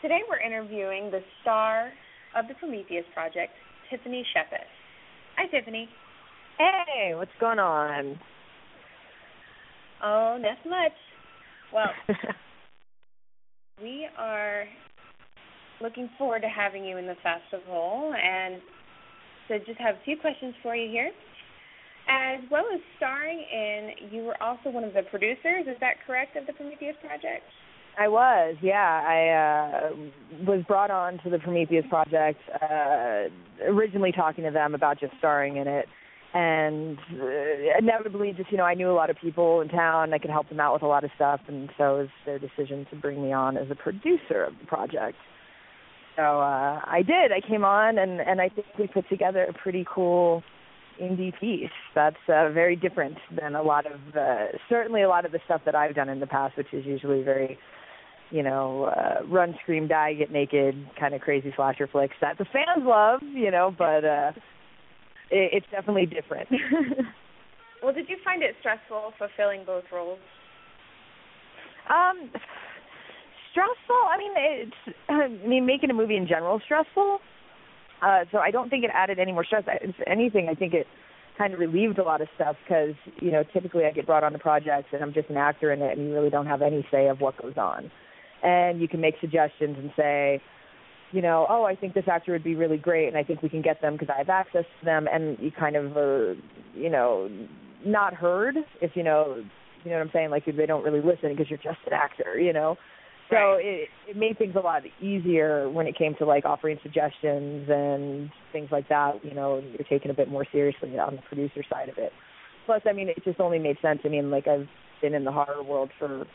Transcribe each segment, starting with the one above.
today we're interviewing the star of the Prometheus Project, Tiffany Shepis. Hi, Tiffany. Hey, what's going on? Oh, not much. Well, we are looking forward to having you in the festival, and so just have a few questions for you here. As well as starring in, you were also one of the producers, is that correct, of the Prometheus Project? I was, yeah. I was brought on to the Prometheus Project, originally talking to them about just starring in it. And inevitably, just, I knew a lot of people in town. I could help them out with a lot of stuff, and so it was their decision to bring me on as a producer of the project. So I did. I came on, and I think we put together a pretty cool indie piece that's very different than certainly a lot of the stuff that I've done in the past, which is usually very, run, scream, die, get naked, kind of crazy slasher flicks that the fans love, but it's definitely different. Well, did you find it stressful fulfilling both roles? Stressful? Making a movie in general is stressful. So I don't think it added any more stress. If anything, I think it kind of relieved a lot of stuff because, typically I get brought on to projects and I'm just an actor in it and you really don't have any say of what goes on. And you can make suggestions and say, I think this actor would be really great and I think we can get them because I have access to them. And you kind of are, not heard if you know what I'm saying? Like they don't really listen because you're just an actor, So right. it made things a lot easier when it came to, offering suggestions and things like that. You're taken a bit more seriously on the producer side of it. Plus, it just only made sense. I've been in the horror world for,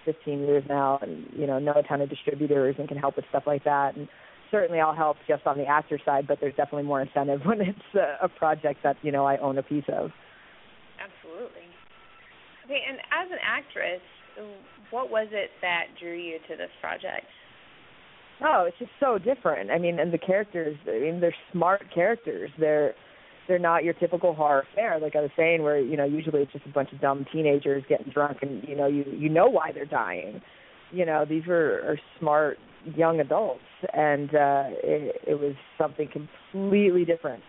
15 years now and, know a ton of distributors and can help with stuff like that. And certainly I'll help just on the actor side, but there's definitely more incentive when it's a project that, I own a piece of. Absolutely. Okay, and as an actress, what was it that drew you to this project? Oh, it's just so different. And the characters, they're smart characters. They're not your typical horror fare, like I was saying, where, usually it's just a bunch of dumb teenagers getting drunk and, you know why they're dying. These are smart young adults, and it was something completely different,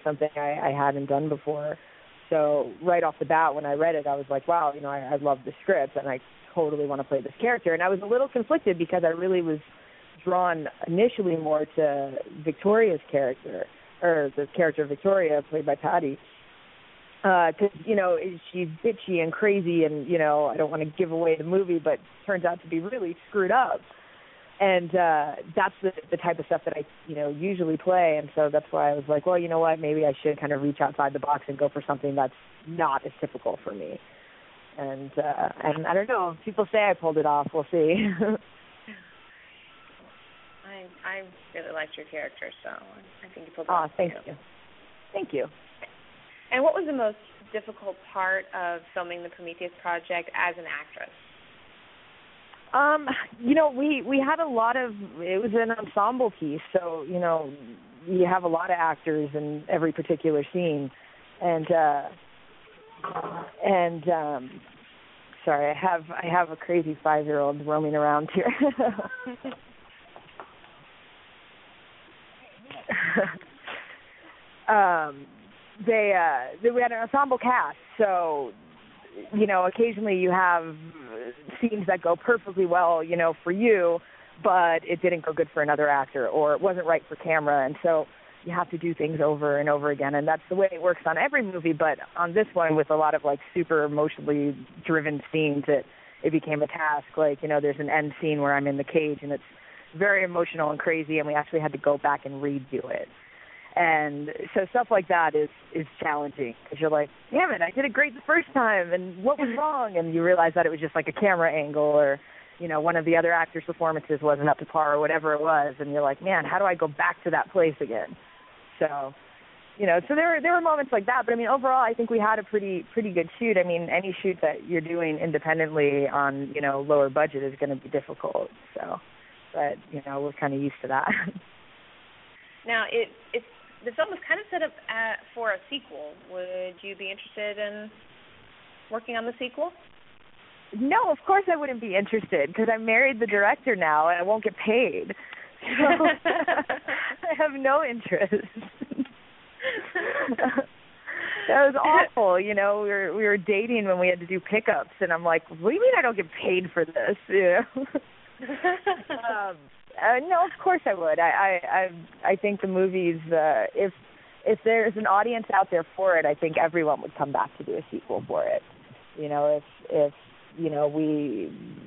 something I hadn't done before. So right off the bat, when I read it, I was like, wow, I love the script, and I totally want to play this character. And I was a little conflicted because I really was drawn initially more to Victoria's character, or the character of Victoria, played by Patty, because, she's bitchy and crazy, and, I don't want to give away the movie, but turns out to be really screwed up. And that's the type of stuff that I, usually play. And so that's why I was like, well, you know what, maybe I should kind of reach outside the box and go for something that's not as typical for me. And I don't know. People say I pulled it off. We'll see. I really liked your character, so I think you pulled it off. Thank you. Thank you. And what was the most difficult part of filming the Prometheus Project as an actress? We had a lot of, it was an ensemble piece, so, you have a lot of actors in every particular scene. And sorry, I have a crazy 5-year-old roaming around here. We had an ensemble cast, so, occasionally you have scenes that go perfectly well, for you, but it didn't go good for another actor, or it wasn't right for camera, and so you have to do things over and over again, and that's the way it works on every movie, but on this one, with a lot of, super emotionally driven scenes, it became a task. There's an end scene where I'm in the cage, and it's very emotional and crazy, and we actually had to go back and redo it. And so stuff like that is challenging because you're like, damn it, I did it great the first time, and what was wrong? And you realize that it was just like a camera angle, or, one of the other actors' performances wasn't up to par, or whatever it was, and you're like, man, how do I go back to that place again? So, so there were moments like that, but overall, I think we had a pretty good shoot. Any shoot that you're doing independently on, lower budget is going to be difficult. So, but we're kind of used to that. Now, the film was kind of set up for a sequel. Would you be interested in working on the sequel? No, of course I wouldn't be interested because I married the director now and I won't get paid. So I have no interest. That was awful. You know, we were dating when we had to do pickups, and I'm like, what do you mean I don't get paid for this? You know? No, of course I would. I think the movies, if there's an audience out there for it, I think everyone would come back to do a sequel for it. You know, if you know,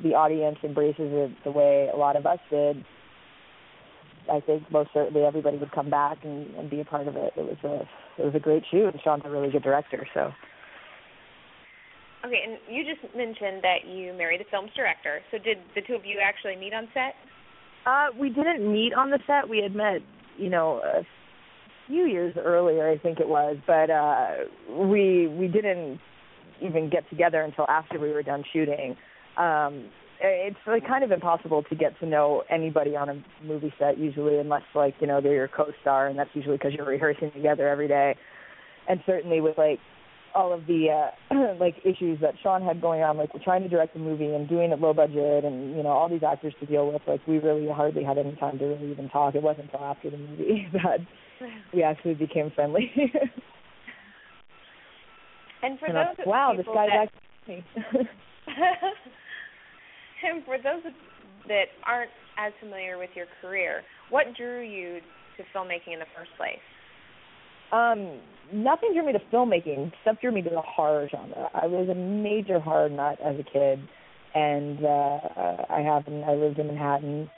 the audience embraces it the way a lot of us did, I think most certainly everybody would come back and be a part of it. It was a great shoot, and Sean's a really good director, so. Okay, and you just mentioned that you married a film's director. So did the two of you actually meet on set? We didn't meet on the set. We had met, you know, a few years earlier, I think it was, but we didn't even get together until after we were done shooting. It's like kind of impossible to get to know anybody on a movie set usually, unless, like, you know, they're your co-star, and that's usually because you're rehearsing together every day. And certainly with, like, all of the like issues that Sean had going on, like we're trying to direct a movie and doing it low budget, and you know, all these actors to deal with, like we really hardly had any time to really even talk. It wasn't until after the movie that we actually became friendly. And for and those like, wow, this guy's that, actually and for those that aren't as familiar with your career, what drew you to filmmaking in the first place? Nothing drew me to filmmaking. Stuff drew me to the horror genre. I was a major horror nut as a kid, and I lived in Manhattan,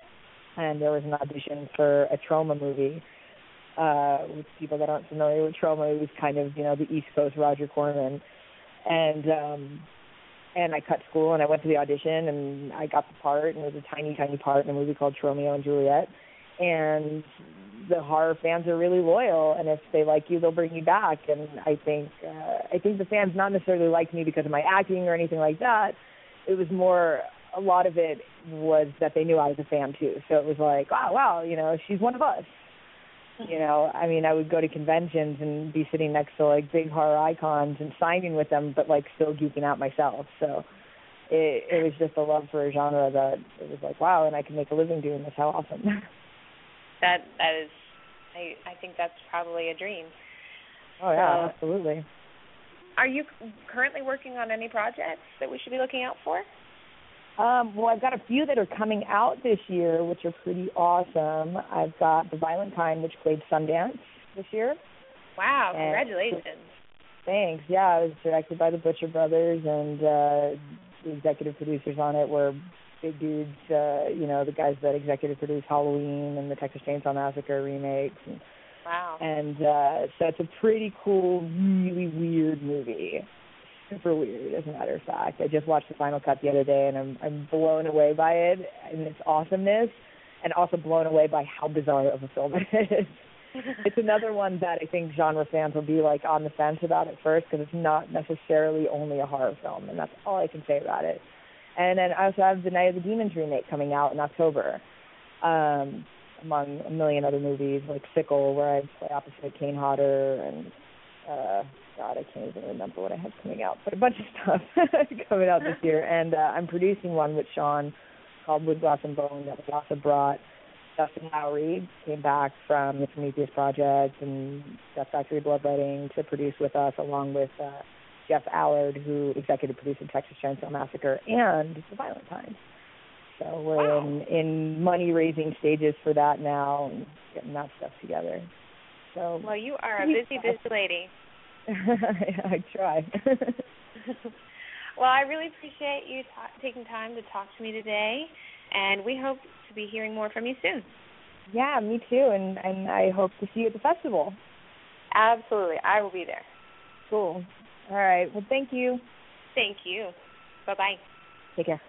and there was an audition for a trauma movie. With people that aren't familiar with trauma, it was kind of, you know, the East Coast Roger Corman, and I cut school and I went to the audition and I got the part, and it was a tiny part in a movie called Romeo and Juliet, and the horror fans are really loyal, and if they like you, they'll bring you back. And I think the fans not necessarily liked me because of my acting or anything like that. It was more, a lot of it was that they knew I was a fan too. So it was like, oh, wow, you know, she's one of us. You know, I mean, I would go to conventions and be sitting next to like big horror icons and signing with them, but like still geeking out myself. So it was just a love for a genre that it was like, wow, and I can make a living doing this. How awesome. That is, I think that's probably a dream. Oh, yeah, absolutely. Are you currently working on any projects that we should be looking out for? Well, I've got a few that are coming out this year, which are pretty awesome. I've got The Violent Kind, which played Sundance this year. Wow, congratulations. Thanks. Yeah, it was directed by the Butcher Brothers, and the executive producers on it were big dudes, you know, the guys that executive produced Halloween and the Texas Chainsaw Massacre remakes. And, wow. And so it's a pretty cool, really weird movie. Super weird, as a matter of fact. I just watched the final cut the other day, and I'm blown away by it and its awesomeness, and also blown away by how bizarre of a film it is. It's another one that I think genre fans will be like on the fence about at first, because it's not necessarily only a horror film, and that's all I can say about it. And then I also have the Night of the Demons remake coming out in October, among a million other movies, like Sickle, where I play opposite Kane Hodder, and God, I can't even remember what I have coming out, but a bunch of stuff coming out this year. And I'm producing one with Sean called Wood, Glass, and Bone that we also brought. Dustin Lowry came back from the Prometheus Project and Death Factory Bloodletting to produce with us, along with Jeff Allard, who executive produced the Texas Chainsaw Massacre and The Violent Kind. So we're in money-raising stages for that now, and getting that stuff together. So, well, you are a busy lady. I try. Well, I really appreciate you taking time to talk to me today, and we hope to be hearing more from you soon. Yeah, me too, and I hope to see you at the festival. Absolutely. I will be there. Cool. All right. Well, thank you. Thank you. Bye-bye. Take care.